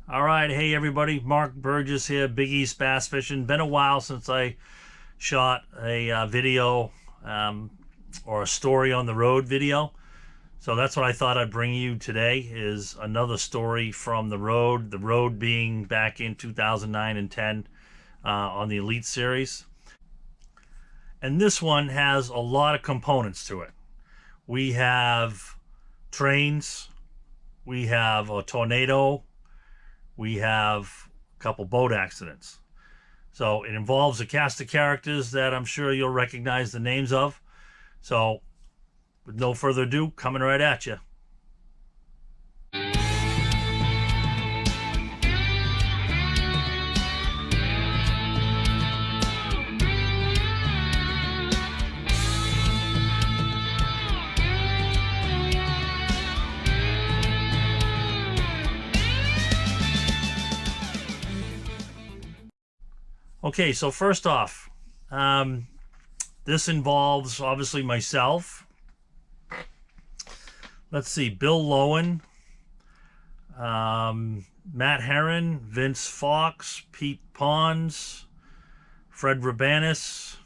All right, hey everybody, Mark Burgess here, Big East Bass Fishing. Been a while since I shot a video or a story on the road video. So that's what I thought I'd bring you today is another story from the road being back in 2009 and 10 on the Elite Series. And this one has a lot of components to it. We have trains, we have a tornado, we have a couple boat accidents. So it involves a cast of characters that I'm sure you'll recognize the names of. So with no further ado, coming right at you. Okay, so first off, this involves obviously myself. Let's see, Bill Lowen, Matt Herron, Vince Fox, Pete Pons, Fred Rabanis,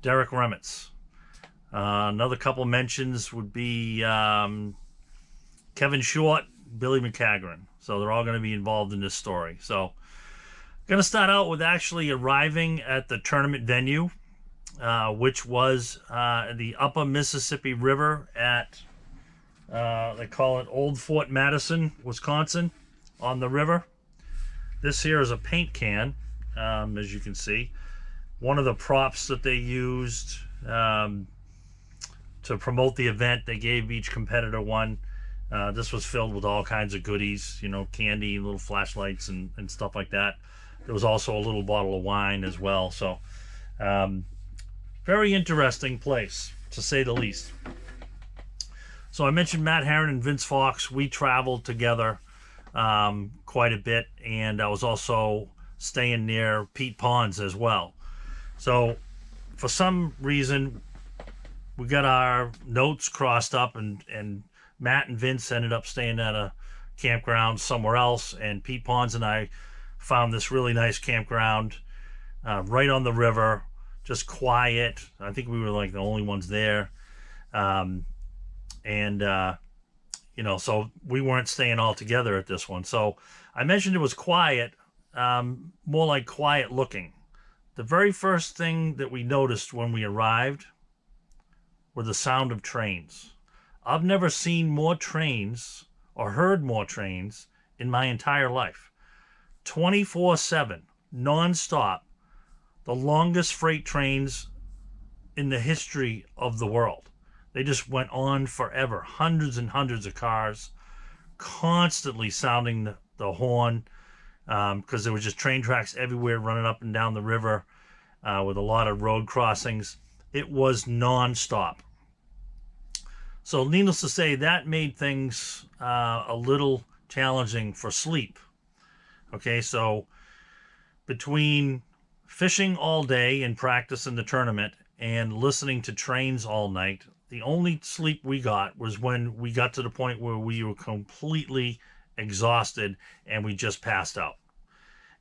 Derek Remitz. Another couple mentions would be Kevin Short, Billy McCagran. So they're all going to be involved in this story. So going to start out with actually arriving at the tournament venue, which was the upper Mississippi River at, they call it Old Fort Madison, Wisconsin, on the river. This here is a paint can, as you can see. One of the props that they used to promote the event, they gave each competitor one. This was filled with all kinds of goodies, you know, candy, little flashlights and stuff like that. There was also a little bottle of wine as well. So very interesting place, to say the least. So I mentioned Matt Herron and Vince Fox. We traveled together quite a bit, and I was also staying near Pete Pons as well. So for some reason, we got our notes crossed up, and Matt and Vince ended up staying at a campground somewhere else, and Pete Pons and I found this really nice campground right on the river, just quiet. I think we were like the only ones there. You know, so we weren't staying all together at this one. So I mentioned it was quiet, more like quiet looking. The very first thing that we noticed when we arrived were the sound of trains. I've never seen more trains or heard more trains in my entire life. 24/7, non-stop, the longest freight trains in the history of the world. They just went on forever. Hundreds and hundreds of cars, constantly sounding the horn, because there was just train tracks everywhere running up and down the river with a lot of road crossings. It was non-stop. So needless to say, that made things a little challenging for sleep. Okay, so between fishing all day and practice in the tournament and listening to trains all night, the only sleep we got was when we got to the point where we were completely exhausted and we just passed out.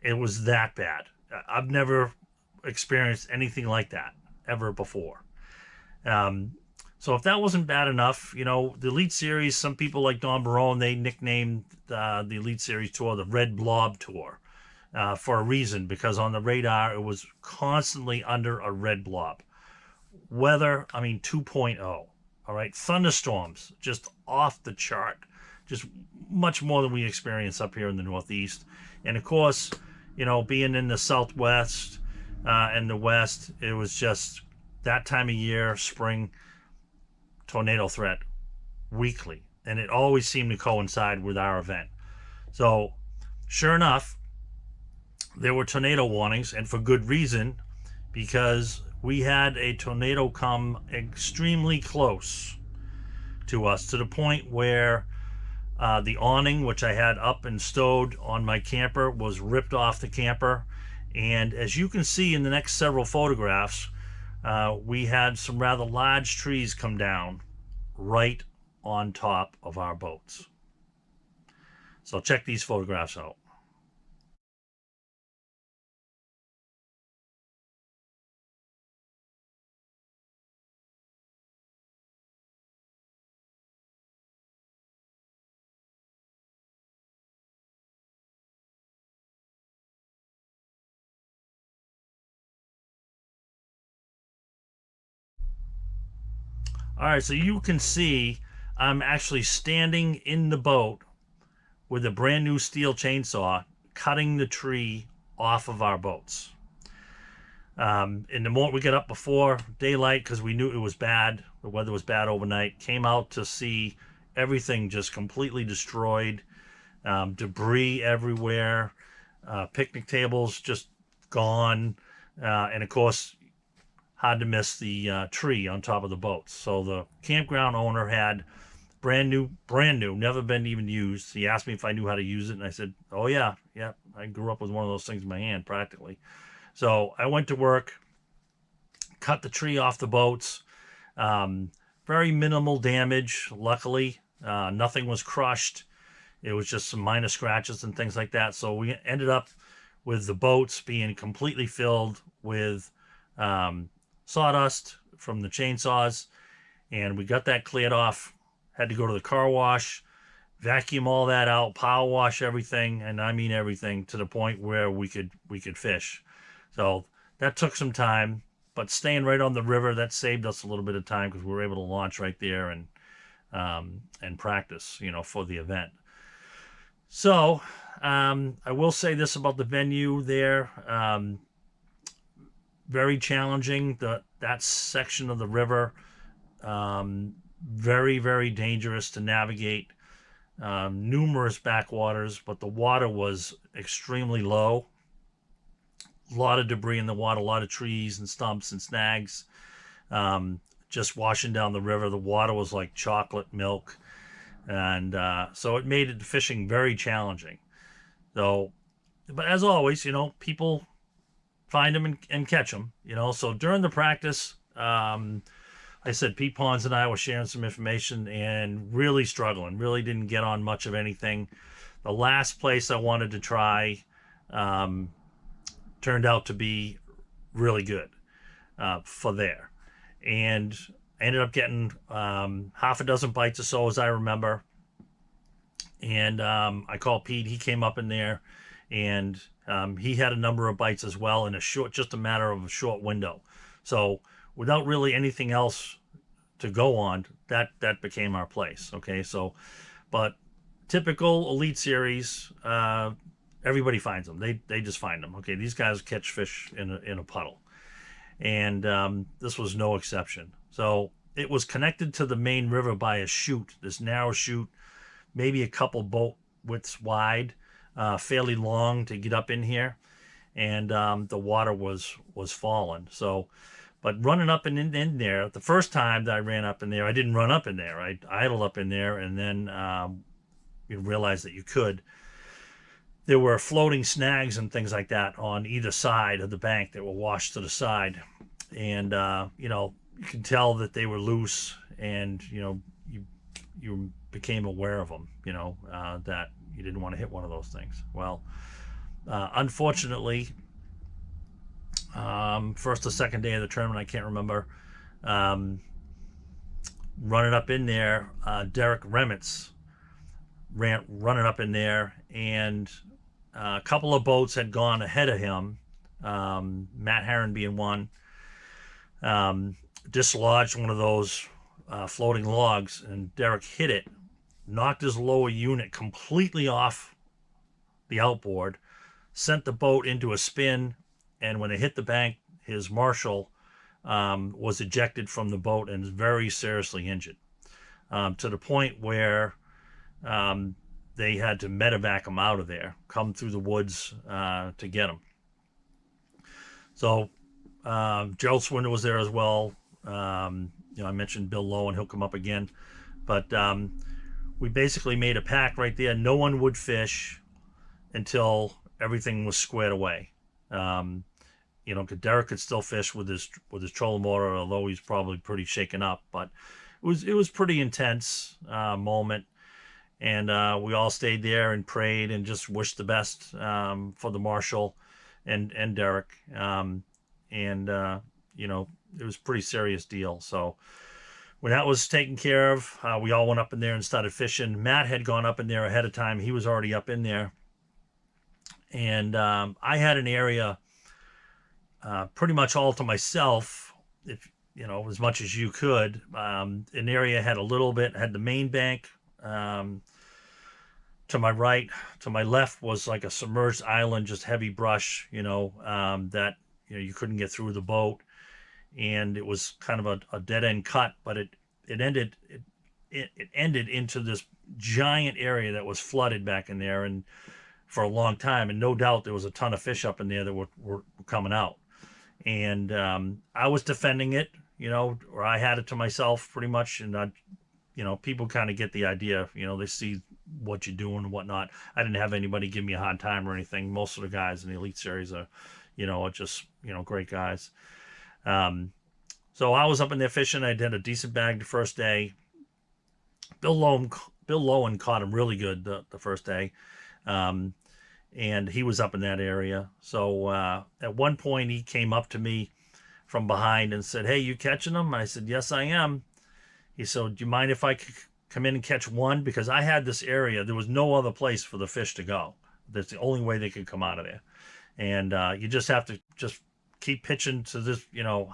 It was that bad. I've never experienced anything like that ever before. So if that wasn't bad enough, you know, the Elite Series, some people like Don Barone, they nicknamed the Elite Series Tour the Red Blob Tour for a reason, because on the radar, it was constantly under a red blob. Weather, I mean, 2.0, all right? Thunderstorms, just off the chart, just much more than we experience up here in the Northeast. And of course, you know, being in the Southwest and the West, it was just that time of year, spring, tornado threat weekly, and it always seemed to coincide with our event. So sure enough, there were tornado warnings, and for good reason, because we had a tornado come extremely close to us, to the point where the awning, which I had up and stowed on my camper, was ripped off the camper. And as you can see in the next several photographs, we had some rather large trees come down right on top of our boats. So check these photographs out. All right, so you can see I'm actually standing in the boat with a brand new steel chainsaw cutting the tree off of our boats. In the morning, we got up before daylight because we knew it was bad. The weather was bad overnight. Came out to see everything just completely destroyed, debris everywhere, picnic tables just gone, and of course, hard to miss the tree on top of the boats. So the campground owner had brand new, never been even used. He asked me if I knew how to use it, and I said, "Oh yeah, yeah. I grew up with one of those things in my hand, practically." So I went to work, cut the tree off the boats. Um, Very minimal damage, luckily. Nothing was crushed. It was just some minor scratches and things like that. So we ended up with the boats being completely filled with sawdust from the chainsaws, and we got that cleared off. Had to go to the car wash, vacuum all that out, power wash everything, and I mean everything, to the point where we could fish. So that took some time, but staying right on the river, that saved us a little bit of time because we were able to launch right there and practice, for the event. So I will say this about the venue there. Very challenging. That section of the river, very, very dangerous to navigate. Numerous backwaters, but the water was extremely low. A lot of debris in the water, a lot of trees and stumps and snags, just washing down the river. The water was like chocolate milk, and so it made it fishing very challenging. So, but as always, people find them and catch them. So during the practice, I said Pete Pons and I were sharing some information and really struggling. Really didn't get on much of anything. The last place I wanted to try turned out to be really good for there. And I ended up getting half a dozen bites or so, as I remember. And I called Pete. He came up in there, and he had a number of bites as well in just a matter of a short window. So without really anything else to go on, that became our place. Okay, so, but typical Elite Series, everybody finds them. They just find them. Okay, these guys catch fish in a puddle, and this was no exception. So it was connected to the main river by a chute, this narrow chute, maybe a couple boat widths wide, fairly long to get up in here, and the water was falling. So, but running up and in there, the first time that I ran up in there, I didn't run up in there. I idled up in there, and then you realized that you could. There were floating snags and things like that on either side of the bank that were washed to the side, and you can tell that they were loose, and you became aware of them. That you didn't want to hit one of those things. Well, unfortunately, first or second day of the tournament, I can't remember. Running up in there, Derek Remitz running up in there, and a couple of boats had gone ahead of him. Matt Herron being one, dislodged one of those floating logs, and Derek hit it, knocked his lower unit completely off the outboard, sent the boat into a spin, and when it hit the bank, his marshal was ejected from the boat and is very seriously injured, to the point where they had to medevac him out of there, come through the woods to get him. So Gerald Swinder was there as well. I mentioned Bill Lowe, and he'll come up again. But we basically made a pact right there. No one would fish until everything was squared away. Derek could still fish with his trolling motor, although he's probably pretty shaken up. But it was pretty intense moment. and we all stayed there and prayed and just wished the best for the marshal and Derek. And you know, it was a pretty serious deal. So when that was taken care of, we all went up in there and started fishing. Matt had gone up in there ahead of time. He was already up in there. And I had an area pretty much all to myself, if you know, as much as you could. An area had a little bit, had the main bank to my right. To my left was like a submerged island, just heavy brush, you know, that you couldn't get through the boat. And it was kind of a dead end cut, but it ended into this giant area that was flooded back in there, and for a long time. And no doubt there was a ton of fish up in there that were coming out. And I was defending it, you know, or I had it to myself pretty much. And people kind of get the idea, they see what you're doing and whatnot. I didn't have anybody give me a hard time or anything. Most of the guys in the Elite Series are just, great guys. So I was up in there fishing. I did a decent bag the first day. Bill Lowen caught him really good the first day. And he was up in that area. So at one point he came up to me from behind and said, "Hey, you catching them?" I said, "Yes, I am." He said, "Do you mind if I come in and catch one?" Because I had this area. There was no other place for the fish to go. That's the only way they could come out of there. And you just have to just keep pitching to this,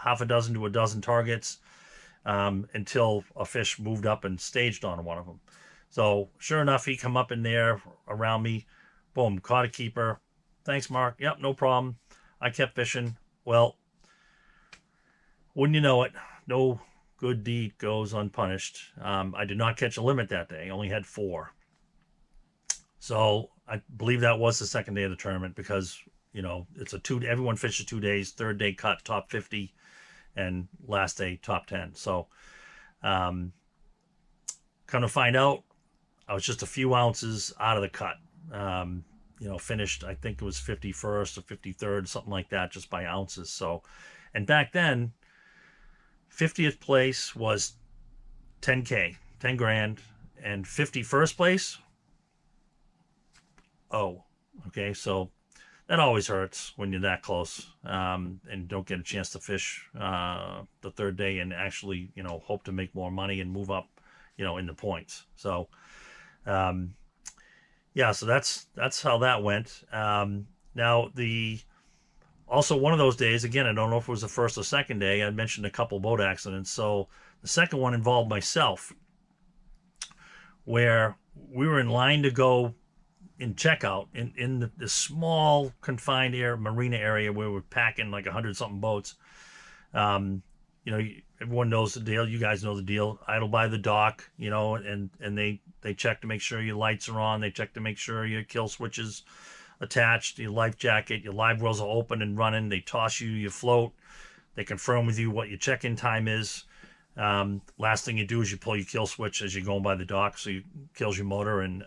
half a dozen to a dozen targets until a fish moved up and staged on one of them. So sure enough, he come up in there around me. Boom, caught a keeper. Thanks, Mark. Yep, no problem. I kept fishing. Well, wouldn't you know it, no good deed goes unpunished. I did not catch a limit that day. I only had 4. So I believe that was the second day of the tournament because, it's everyone fishes 2 days. Third day cut top 50 and last day top 10. So come to find out, I was just a few ounces out of the cut. Finished, I think it was 51st or 53rd, something like that, just by ounces. So, and back then, 50th place was 10K, 10 grand, and 51st place, okay, so that always hurts when you're that close, and don't get a chance to fish the third day and actually, hope to make more money and move up, in the points. So, yeah, so that's how that went. Now also one of those days, again, I don't know if it was the first or second day, I mentioned a couple boat accidents. So the second one involved myself, where we were in line to go in checkout in the small confined marina area where we're packing like 100-something boats. Everyone knows the deal. You guys know the deal. Idle by the dock, and they check to make sure your lights are on. They check to make sure your kill switch is attached, your life jacket, your live wells are open and running. They toss you your float. They confirm with you what your check-in time is. Last thing you do is you pull your kill switch as you're going by the dock, so it kills your motor, and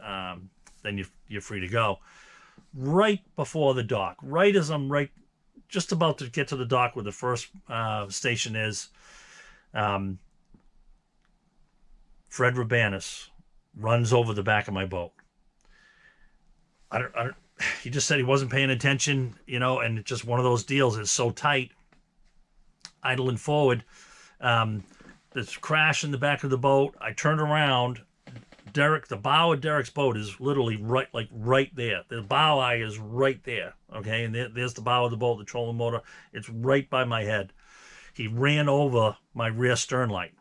then you're free to go. Right before the dock, right as I'm just about to get to the dock where the first station is, Fred Rabanis runs over the back of my boat. He just said he wasn't paying attention, and it's just one of those deals. It's so tight, idling forward. This crash in the back of the boat. I turned around. The bow of Derek's boat is literally right there. The bow eye is right there. Okay, and there's the bow of the boat, the trolling motor. It's right by my head. He ran over my rear stern light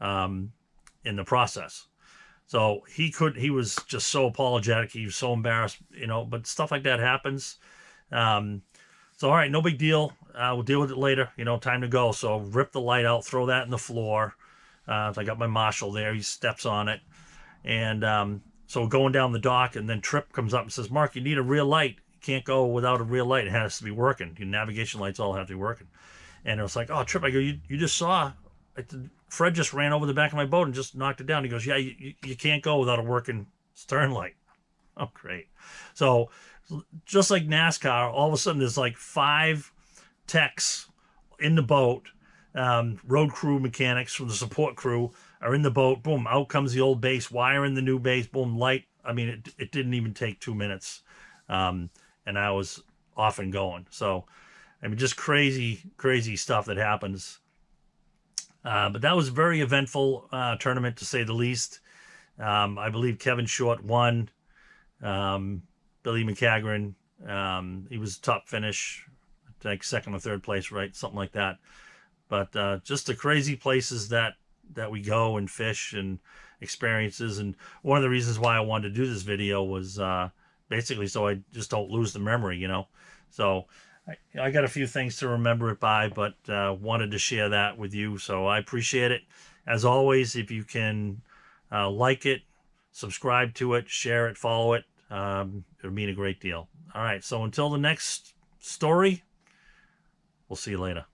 in the process. So he was just so apologetic. He was so embarrassed, but stuff like that happens. So, all right, no big deal. We'll deal with it later, time to go. So rip the light out, throw that in the floor. I got my marshal there. He steps on it. And so we're going down the dock, and then Tripp comes up and says, "Mark, you need a rear light. You can't go without a rear light. It has to be working. Your navigation lights all have to be working." And it was like, "Oh, Tripp," I go, you just saw, Fred just ran over the back of my boat and just knocked it down." He goes, "Yeah, you can't go without a working stern light." Oh, great. So just like NASCAR, all of a sudden there's like 5 techs in the boat, road crew mechanics from the support crew, are in the boat. Boom, out comes the old base, wire in the new base, boom, light. I mean, it didn't even take 2 minutes. And I was off and going. So, I mean, just crazy stuff that happens. But that was a very eventful tournament, to say the least. I believe Kevin Short won. Billy McCagran, he was top finish, like second or third place, right? Something like that. But just the crazy places that we go and fish and experiences. And one of the reasons why I wanted to do this video was basically so I just don't lose the memory, you know. So I got a few things to remember it by, but wanted to share that with you. So I appreciate it. As always, if you can like it, subscribe to it, share it, follow it, it would mean a great deal. All right, so until the next story, we'll see you later.